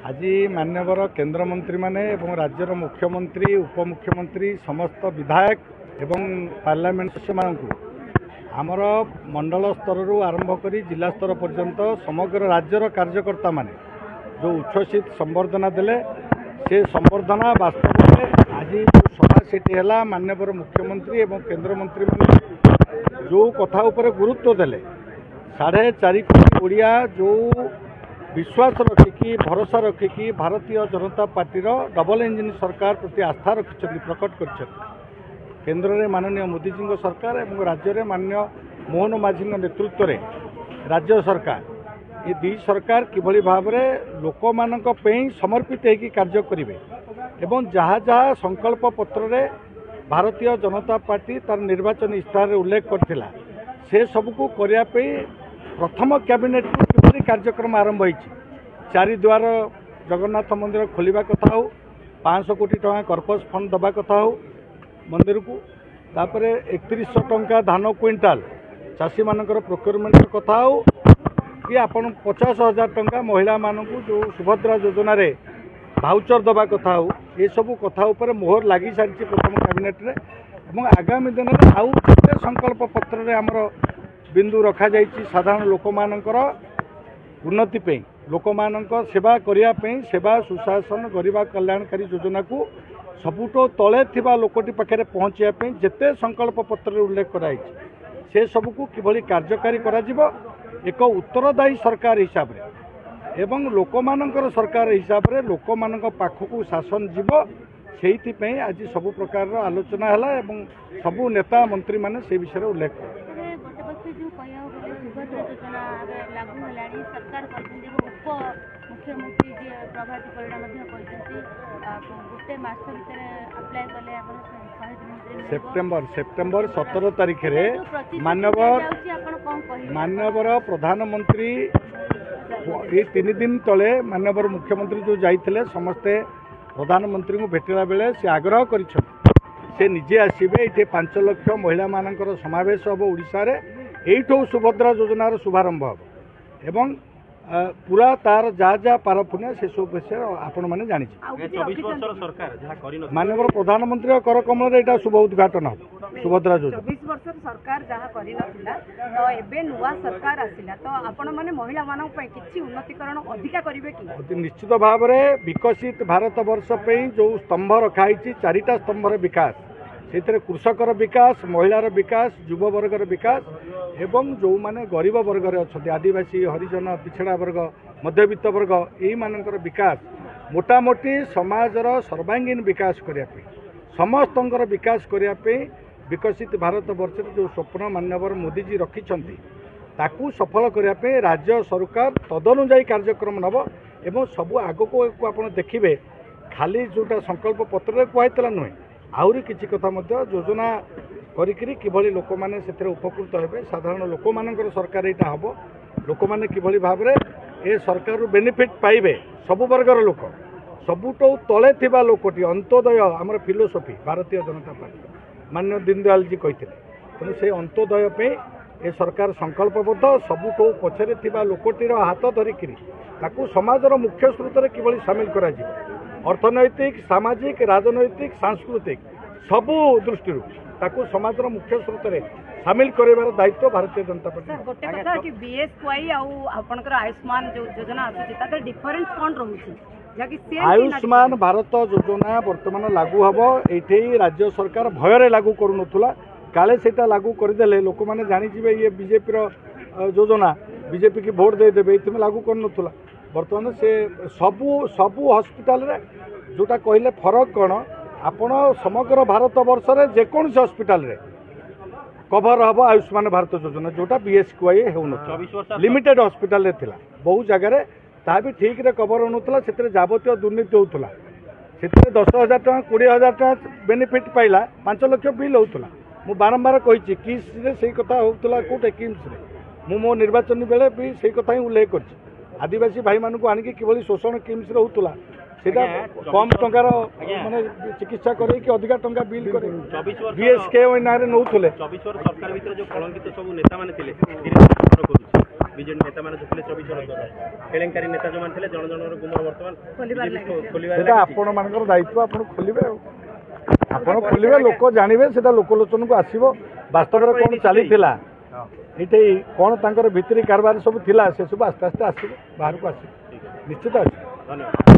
आज मान्यवर केन्द्रमंत्री माने एवं राज्यर मुख्यमंत्री उपमुख्यमंत्री समस्त विधायक एवं पार्लियामेंट सदस्य आमर मंडल स्तर आरंभ कर जिला स्तर पर्यंत समग्र राज्यर कार्यकर्ता माने जो उच्छ्वसित संबर्धना देले से संबर्धना वास्तव में आज सभा सेठी है मान्यवर मुख्यमंत्री एवं केन्द्रमंत्री माने जो कथा उपर गुरुत्व देले 4.5 कोटी ओडिया जो विश्वास रखिकी भरोसा रखिकी भारतीय जनता पार्टीर डबल इंजिन सरकार प्रति आस्था रखिंट प्रकट कर केन्द्र में माननीय मोदी जी सरकार और राज्य में माननीय मोहन माझी नेतृत्व में राज्य सरकार ये दी सरकार किभली भाव में लोक मान समर्पित होगी कार्य करेंगे एवं जहाँ जहाँ संकल्प पत्र रे भारतीय जनता पार्टी तार निर्वाचन इस्ताहार उल्लेख करथिला से सबको करने प्रथम कैबिनेट किभली कार्यक्रम आरंभ होइछि 4 द्वार जगन्नाथ मंदिर खोलिबा कथा हो 500 कोटी टका कर्पस फंड दबा कथा हो मंदिर को तापर 3100 टंका धान क्विंटाल चाषी मानकर प्रोक्योरमेंट कथा हो कि आपण 50,000 टंका महिला मानकू जो सुभद्रा योजना रे भाउचर दबा कथा हो ये सब कथा उपर मोहर लगी सारी प्रथम कैबिनेट रे एवं आगामी दिन में आउ केते संकल्प पत्र रे हमर बिंदु रखा जाइछि साधारण लोक मानकर उन्नति पे लोक मानक सेवा करने सेवा सुशासन गरीबा कल्याणकारी योजना को सबुठो तले थिबा लोकटी पाखे पहुँचापी जिते संकल्प पत्र उल्लेख कराई से सबको किभली कार्यकारी करा जिवो एक उत्तरदायी सरकार हिसाब रे एवं लोक मानकर सरकार हिसाब रे लोक मानक पाखकू शासन जीवो से आज सबु प्रकार आलोचना है एवं सबू नेता मंत्री माने से विषय उल्लेख कर मुख्यमंत्री जी प्रभाती परिणा गोटे मास सेप्टेम्बर 17 तारीख रे मानवर प्रधानमंत्री ये 3 दिन तले मानवर मुख्यमंत्री जो जाइए समस्ते प्रधानमंत्री को भेटला बेले से आग्रह कर निजे आसबे ये 5 लाख महिला मानकर समावेश हम ओडिशा रे एठो सुभद्रा योजनार शुभारंभ हम एवं पूरा तार जहाँ जहाँ पारपुण्य से सब विषय आपण मैंने जानी माननीय प्रधानमंत्री कर कमल यहाँ शुभ उद्घाटन हम सुभद्रा योजना 24 वर्ष सरकार जहाँ तो एबे नुआ सरकार आसिला तो आपण माने महिला मानक पई किछि उन्नतिकरण अधिका करिवे कि निश्चित भाव में विकसित भारत वर्ष पे जो स्तंभ रखाई 4टा स्तंभर विकास से कृषकर विकास महिलार विकास युव वर्गर विकास एवं जो माने गरीब वर्ग अच्छा आदिवासी हरिजन पिछड़ा वर्ग मध्यवित्त वर्ग यही मानकर विकास मोटामोटी समाजर सर्वांगीन विकास करने समस्त विकास करने विकसित भारत वर्ष जो स्वप्न मान्यवर मोदी जी रखिंट ताकू सफल करने राज्य सरकार तदनुजाई कार्यक्रम नब एवं सबू आग को आप देखिए खाली जोटा संकल्प पत्र कहला नुहे आहरी किसी कथा योजना करी किभली लोक मैंने से उपकृत हे साधारण लोक मानकर सरकार यहाँ हम लोक मैंने किभली भाव में ए सरकार बेनिफिट पाइबे सबु वर्गर लोक सबुठ तले थिबा लोकटी अंत्योदय आमर फिलोसफी भारतीय जनता पार्टी माननीय दीनदयाल जी कहते तेणु से अंत्योदय पे ए सरकार संकल्पबद्ध सबुठ पछरे थिबा लोकटीर हाथ धरिकी ताकू समाजर मुख्य स्रोत किभली सामिल करा अर्थनैतिक सामाजिक राजनैतिक सांस्कृतिक सबू दृष्टि ताकू समाजर मुख्य स्रोत में सामिल करार दायित्व भारतीय जनता पार्टी गोटे कथा कि बीएसवाई आपनकर आयुष्मान जो योजना आसुची डिफरेंस कौन रहुची आयुष्मान भारत योजना वर्तमान लागू हम ये राज्य सरकार भयर लागू करूनुला काले से लागू करदे लोक मैंने जानीजे ये बीजेपी योजना बीजेपी की भोट देदेवे ये लागू करूनुला बर्तमान से सबू सबू हॉस्पिटल रे जोटा कहले फरक कौन आपण समग्र भारत वर्ष रे जेकोसी हॉस्पिटल रे कभर हम आयुष्मान भारत योजना जोटा बीएसकेवाई हो लिमिटेड हॉस्पिटल रे थिला बहु जगह ता भी ठीक रे कभर होनुतला से जाबतीय दुर्नीति होउतला से 10,000 टका 20,000 टका बेनिफिट पाइला 5 लाख बिल होउतला मु बारंबार कही किस रे से कथा होउतला कोटे किम्स रे मो निर्वाचन बेले भी से कथा ही उल्लेख करछि आदिवासी भाई मान को आनिक किभली शोषण किम्स होउतला सेटा कम टंकार माने चिकित्सा करे कि अधिका टंका बिल करे बीएसके नारे नउथले 24 वर्ष सरकार भीतर जो कलंकित सब नेता माने थिले ବିଜେଡି ନେତାମାନେ ଥିଲେ 24 ବର୍ଷ କେଳେଙ୍କାରୀ ନେତା ଯେଉଁମାନେ ଥିଲେ ଜଣ ଜଣଙ୍କର ଗୁମର ବର୍ତ୍ତମାନ ଖୋଲିବାରେ ସେଟା ଆପଣମାନଙ୍କର ଦାୟିତ୍ୱ, ଆପଣ ଖୋଲିବେ ଆଉ ଆପଣ ଖୋଲିବେ, ଲୋକ ଜାଣିବେ, ସେଟା ଲୋକଲୋଚନକୁ ଆସିବ ବାସ୍ତବରେ କ'ଣ ଚାଲିଥିଲା, ଏଇଠି କ'ଣ ତାଙ୍କର ଭିତରି କାରବାର ସବୁ ଥିଲା, ସେ ସବୁ ଆସ୍ତେ ଆସ୍ତେ ଆସିବ ବାହାରକୁ ଆସିବ, ନିଶ୍ଚିତ ଆସିବ। ଧନ୍ୟବାଦ।